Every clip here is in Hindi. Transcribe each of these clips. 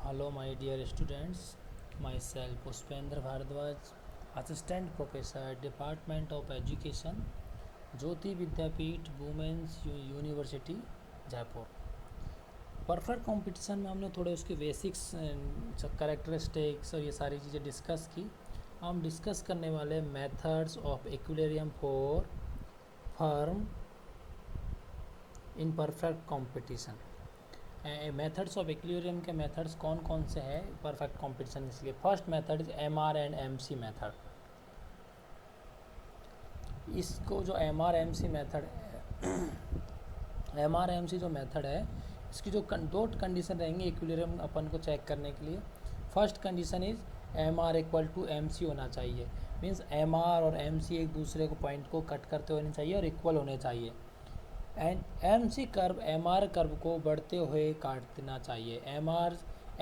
Hello, my dear students. Myself, Pushpendra Bhardwaj, Assistant Professor, Department of Education, Jyoti Vidyapeeth women's university Jaipur. Perfect competition में हमने थोड़े उसके बेसिक्स कैरेक्टरिस्टिक्स और ये सारी चीज़ें डिस्कस की। हम डिस्कस करने वाले methods of equilibrium for firm in perfect competition. Methods of equilibrium के मेथड्स कौन कौन से हैं परफेक्ट कंपटीशन इसलिए। First method is MR and MC method. इसको जो MR-MC मेथड है MR-MC जो मेथड है इसकी जो दो कंडीशन रहेंगी इक्विलिब्रियम अपन को चेक करने के लिए। First condition is MR equal to MC होना चाहिए, मीन्स MR और MC एक दूसरे को पॉइंट को कट करते होने चाहिए और इक्वल होने चाहिए। And MC curve MR curve को बढ़ते हुए काट देना चाहिए।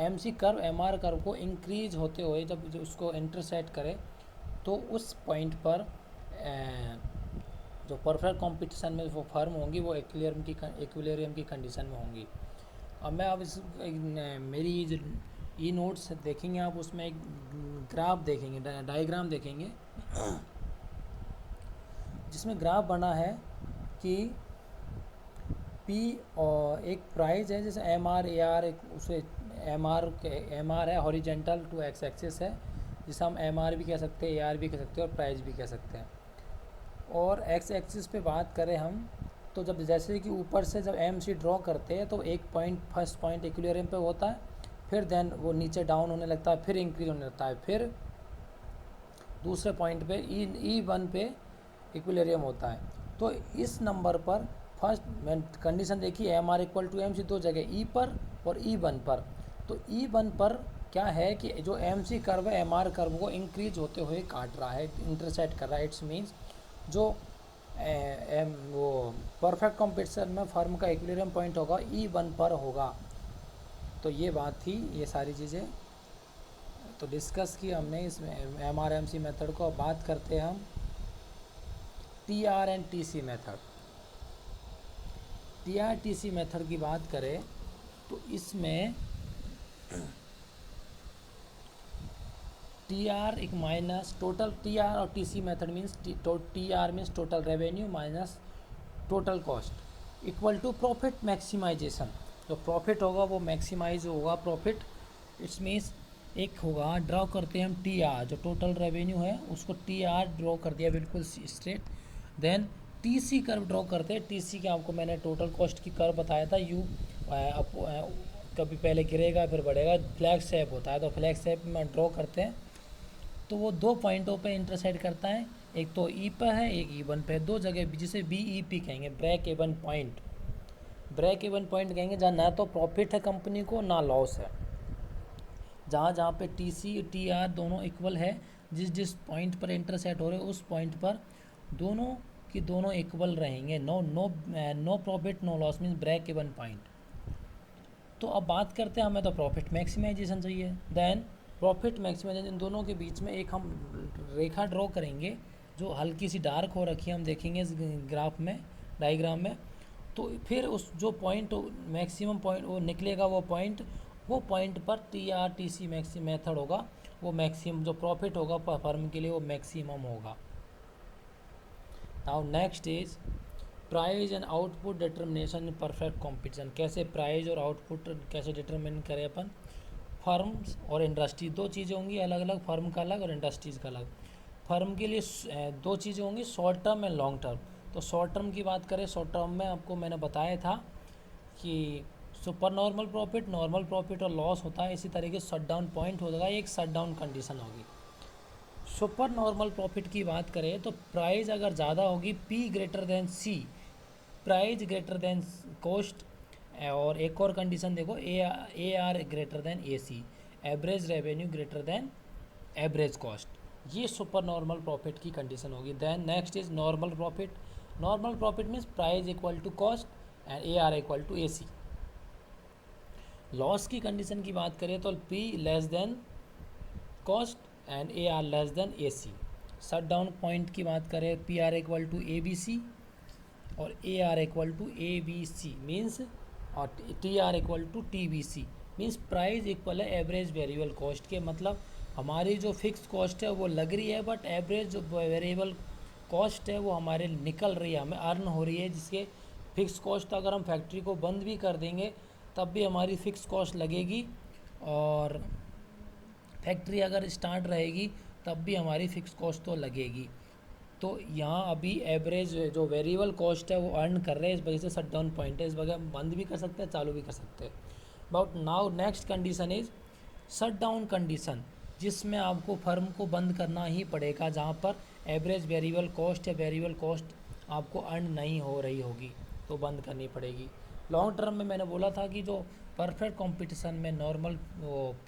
MC कर्व MR कर्व को इंक्रीज होते हुए जब उसको इंटरसेक्ट करे तो उस पॉइंट पर जो परफेक्ट कंपटीशन में वो फर्म होंगी वो इक्विलिब्रियम की कंडीशन में होंगी। अब मैं अब इस मेरी जो ई नोट्स देखेंगे आप, उसमें एक ग्राफ देखेंगे, डायग्राम देखेंगे जिसमें ग्राफ बना है कि P और एक प्राइस है जैसे MR AR, उसे MR है हॉरिजेंटल टू एक्स एक्सिस है, जिसे हम MR भी कह सकते हैं, AR भी कह सकते हैं और प्राइस भी कह सकते हैं। और एक्स एक्सिस पे बात करें हम तो जब जैसे कि ऊपर से जब MC ड्रॉ करते हैं तो एक पॉइंट फर्स्ट पॉइंट इक्विलिब्रियम पे होता है, फिर देन वो नीचे डाउन होने लगता है, फिर इंक्रीज होने लगता है, फिर दूसरे पॉइंट पे E1 पे इक्विलिब्रियम होता है। तो इस नंबर पर फर्स्ट कंडीशन देखिए MR इक्वल टू MC दो जगह E पर और E1 पर। तो E1 पर क्या है कि जो MC कर्व है MR कर्व को इंक्रीज होते हुए काट रहा है, इंटरसेक्ट कर रहा है। इट्स मीन्स जो वो परफेक्ट कंपटीशन में फर्म का इक्विलिब्रियम पॉइंट होगा E1 पर होगा। तो ये बात थी, ये सारी चीज़ें तो डिस्कस की हमने इसमें MR-MC मेथड को। अब बात करते हैं हम TR and TC method. TR-TC method की बात करें तो इसमें TR एक माइनस टोटल, TR और TC method means TR means total revenue minus total cost equal to profit maximisation. जो प्रॉफिट होगा वो मैक्सिमाइज होगा प्रॉफिट। इट्स मीन्स एक होगा, ड्रॉ करते हैं हम TR जो टोटल रेवेन्यू है उसको TR ड्रॉ कर दिया बिल्कुल straight. Then TC curve draw करते हैं। TC के आपको मैंने टोटल कॉस्ट की कर्व बताया था, यू कभी पहले गिरेगा फिर बढ़ेगा, फ्लैग शेप होता है। तो फ्लैग शेप में ड्रॉ करते हैं तो वो दो पॉइंटों पे इंटरसेक्ट करता है, एक तो E पर है एक E1 पे, दो जगह जिसे BEP कहेंगे, break even point. Break even point कहेंगे जहाँ ना तो प्रॉफिट है कंपनी को ना लॉस है। जहाँ पे TC TR दोनों इक्वल है, जिस पॉइंट पर इंटरसेक्ट हो रहे उस पॉइंट पर दोनों की दोनों इक्वल रहेंगे। No profit no loss means break even point. तो अब बात करते हैं हमें तो प्रॉफिट मैक्सिमाइजेशन चाहिए। देन प्रॉफिट मैक्सिमाइजेशन, इन दोनों के बीच में एक हम रेखा ड्रॉ करेंगे जो हल्की सी डार्क हो रखी है, हम देखेंगे इस ग्राफ में, डायग्राम में। तो फिर उस जो पॉइंट मैक्सिमम पॉइंट वो निकलेगा, वो पॉइंट पर TR-TC मैक्सिमम मेथड होगा, वो मैक्सिमम जो प्रॉफिट होगा फर्म के लिए वो मैक्सिमम होगा। Now next is price and output determination in perfect competition. कैसे प्राइस और आउटपुट कैसे डिटरमिन करें अपन। फर्म्स और इंडस्ट्री दो चीज़ें होंगी अलग अलग, फर्म का अलग और इंडस्ट्रीज़ का अलग। फर्म के लिए दो चीज़ें होंगी, short term and long term. तो शॉर्ट टर्म की बात करें, शॉर्ट टर्म में आपको मैंने बताया था कि super normal profit, normal profit और लॉस होता है। इसी तरीके से शट डाउन पॉइंट होगा, एक शट डाउन कंडीशन होगी। सुपर नॉर्मल प्रॉफिट की बात करें तो प्राइस अगर ज़्यादा होगी, P greater than C, price greater than cost. और एक और कंडीशन देखो, AR greater than AC, average revenue greater than average cost. ये सुपर नॉर्मल प्रॉफिट की कंडीशन होगी। Then next is normal profit. Normal profit means price equal to cost and AR equal to AC। Loss की कंडीशन की बात करें तो P less than cost and AR less than AC। Shut down point की बात करें, PR इक्वल टू ABC और AR equal to ABC means, और TR equal to TBC। Means price equal है एवरेज वेरिएबल कॉस्ट के, मतलब हमारी जो फिक्स कॉस्ट है वो लग रही है, बट एवरेज जो वेरिएबल कॉस्ट है वो हमारे निकल रही है, हमें अर्न हो रही है, जिसके फिक्स कॉस्ट अगर हम फैक्ट्री को बंद भी कर देंगे तब भी हमारी फ़िक्स कॉस्ट लगेगी, और फैक्ट्री अगर स्टार्ट रहेगी तब भी हमारी फ़िक्स कॉस्ट तो लगेगी। तो यहाँ अभी एवरेज जो वेरिएबल कॉस्ट है वो अर्न कर रहे हैं, इस वजह से शट डाउन पॉइंट है, इस वजह बंद भी कर सकते हैं, चालू भी कर सकते हैं। But now next condition is shut down condition, जिसमें आपको फर्म को बंद करना ही पड़ेगा, जहाँ पर एवरेज वेरिएबल कॉस्ट या वेरिएबल कॉस्ट आपको अर्न नहीं हो रही होगी, तो बंद करनी पड़ेगी। लॉन्ग टर्म में मैंने बोला था कि जो परफेक्ट कंपटीशन में नॉर्मल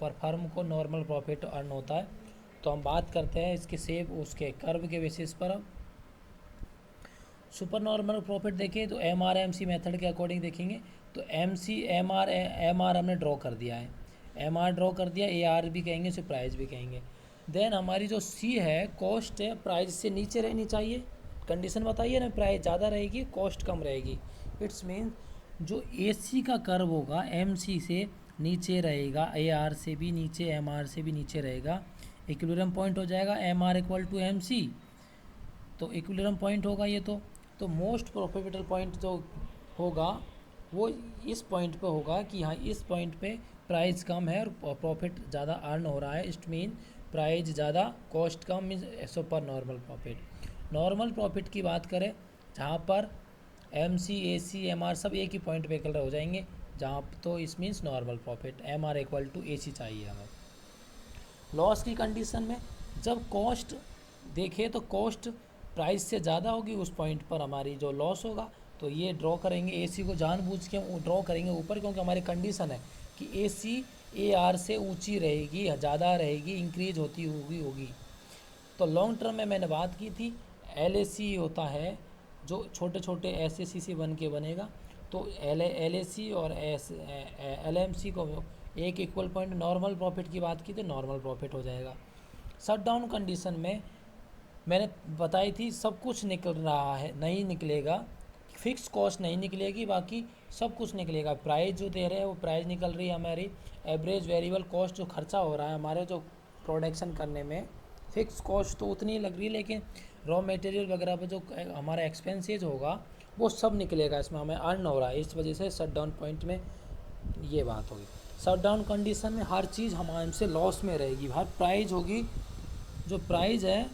पर फर्म को नॉर्मल प्रॉफिट अर्न होता है। तो हम बात करते हैं इसके सेव उसके कर्व के बेसिस पर। सुपर नॉर्मल प्रॉफिट देखें तो MRMC मेथड के अकॉर्डिंग देखेंगे तो एम आर हमने ड्रॉ कर दिया है, MR ड्रॉ कर दिया, AR भी कहेंगे, इसे प्राइस भी कहेंगे। देन हमारी जो C है कॉस्ट है, प्राइस से नीचे रहनी चाहिए, कंडीशन बताइए ना, प्राइस ज़्यादा रहेगी कॉस्ट कम रहेगी। इट्स मीन जो AC का कर्व होगा MC से नीचे रहेगा, AR से भी नीचे, MR से भी नीचे रहेगा, इक्विलिब्रियम पॉइंट हो जाएगा MR इक्वल टू MC, तो इक्विलिब्रियम पॉइंट होगा ये। तो मोस्ट प्रॉफिटेबल पॉइंट जो होगा वो इस पॉइंट पे होगा कि हाँ इस पॉइंट पे प्राइस कम है और प्रॉफिट ज़्यादा अर्न हो रहा है, इट मीन प्राइस ज़्यादा कॉस्ट कम, means super normal profit. Normal profit की बात करें जहाँ पर MC AC MR सब एक ही पॉइंट पे कलर हो जाएंगे, जहाँ तो इस means normal profit MR equal to AC चाहिए हमें। लॉस की कंडीशन में जब कॉस्ट देखें तो कॉस्ट प्राइस से ज़्यादा होगी, उस पॉइंट पर हमारी जो लॉस होगा, तो ये ड्रॉ करेंगे, AC को जानबूझ के ड्रॉ करेंगे ऊपर, क्योंकि हमारी कंडीशन है कि AC AR से ऊंची रहेगी, ज़्यादा रहेगी, इंक्रीज होती होगी। तो लॉन्ग टर्म में मैंने बात की थी LAC होता है जो छोटे छोटे SAC से बन के बनेगा, तो LAC और LMC को एक इक्वल पॉइंट, नॉर्मल प्रॉफिट की बात की तो नॉर्मल प्रॉफिट हो जाएगा। शट डाउन कंडीशन में मैंने बताई थी सब कुछ निकल रहा है, नहीं निकलेगा, फिक्स कॉस्ट नहीं निकलेगी, बाकी सब कुछ निकलेगा। प्राइस जो दे रहे हैं वो प्राइस निकल रही है हमारी, एवरेज वेरिएबल कॉस्ट जो खर्चा हो रहा है हमारे जो प्रोडक्शन करने में, फिक्स कॉस्ट तो उतनी ही लग रही है, लेकिन रॉ मटेरियल वगैरह पर जो हमारा एक्सपेंसेज होगा वो सब निकलेगा, इसमें हमें अर्न हो रहा है, इस वजह से शट डाउन पॉइंट में ये बात होगी। शट डाउन कंडीशन में हर चीज़ हमारे से लॉस में रहेगी, हर प्राइस होगी, जो प्राइस है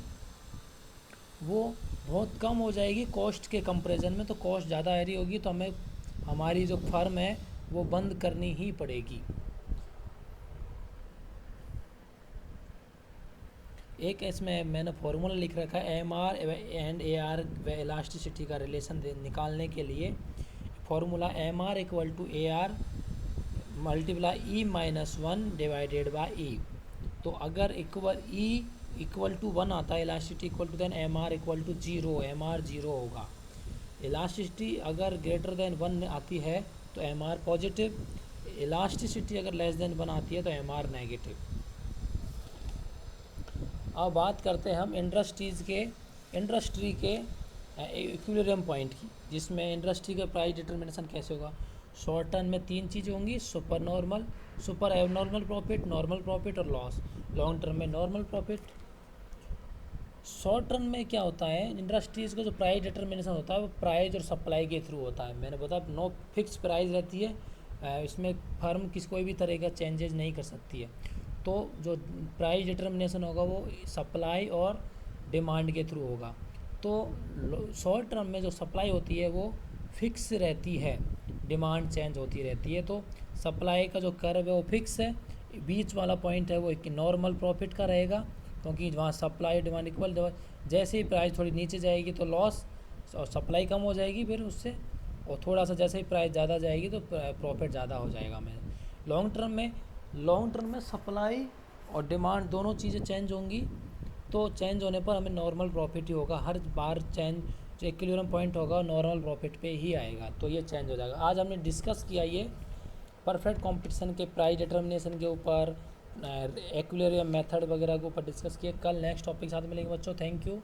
वो बहुत कम हो जाएगी कॉस्ट के कंपैरिजन में, तो कॉस्ट ज़्यादा आ रही होगी, तो हमें हमारी जो फर्म है वो बंद करनी ही पड़ेगी। एक इसमें मैंने फॉर्मूला लिख रखा है MR एंड AR इलास्टिसिटी का रिलेशन निकालने के लिए। Formula MR equal to AR multiply E-1 divided by E। तो अगर E इक्वल टू 1 आता है, elasticity equal to, then MR equal to 0, MR 0 होगा। इलास्टिसिटी अगर ग्रेटर देन 1 आती है तो MR पॉजिटिव, इलास्टिसिटी अगर लेस देन 1 आती है तो MR नेगेटिव। अब बात करते हैं हम इंडस्ट्री के इक्विलिब्रियम पॉइंट की, जिसमें इंडस्ट्री का प्राइस डिटर्मिनेशन कैसे होगा। शॉर्ट टर्म में 3 चीज़ें होंगी, super normal, super abnormal profit, normal profit और लॉस। लॉन्ग टर्म में नॉर्मल प्रॉफिट। शॉर्ट टर्म में क्या होता है, इंडस्ट्रीज़ का जो प्राइस डिटर्मिनेशन होता है वो प्राइस और सप्लाई के थ्रू होता है। मैंने बताया नो फिक्स प्राइस रहती है, इसमें फर्म कोई भी तरह का चेंजेस नहीं कर सकती है। तो जो प्राइस डिटर्मिनेशन होगा वो सप्लाई और डिमांड के थ्रू होगा। तो शॉर्ट टर्म में जो सप्लाई होती है वो फिक्स रहती है, डिमांड चेंज होती रहती है। तो सप्लाई का जो कर्व है वो फिक्स है, बीच वाला पॉइंट है वो एक नॉर्मल प्रॉफिट का रहेगा, क्योंकि वहाँ सप्लाई डिमांड इक्वल। जैसे ही प्राइस थोड़ी नीचे जाएगी तो लॉस, और सप्लाई कम हो जाएगी फिर उससे, और थोड़ा सा जैसे ही प्राइस ज़्यादा जाएगी तो प्रॉफिट ज़्यादा हो जाएगा। मैं लॉन्ग टर्म में सप्लाई और डिमांड दोनों चीज़ें चेंज होंगी, तो चेंज होने पर हमें नॉर्मल प्रॉफिट ही होगा, हर बार चेंज जो इक्विलिब्रियम पॉइंट होगा नॉर्मल प्रॉफिट पे ही आएगा, तो ये चेंज हो जाएगा। आज हमने डिस्कस किया ये परफेक्ट कंपटीशन के प्राइस डिटर्मिनेशन के ऊपर, इक्विलिब्रियम मेथड वगैरह के ऊपर डिस्कस किया। कल नेक्स्ट टॉपिक साथ मिलेंगे बच्चों, थैंक यू।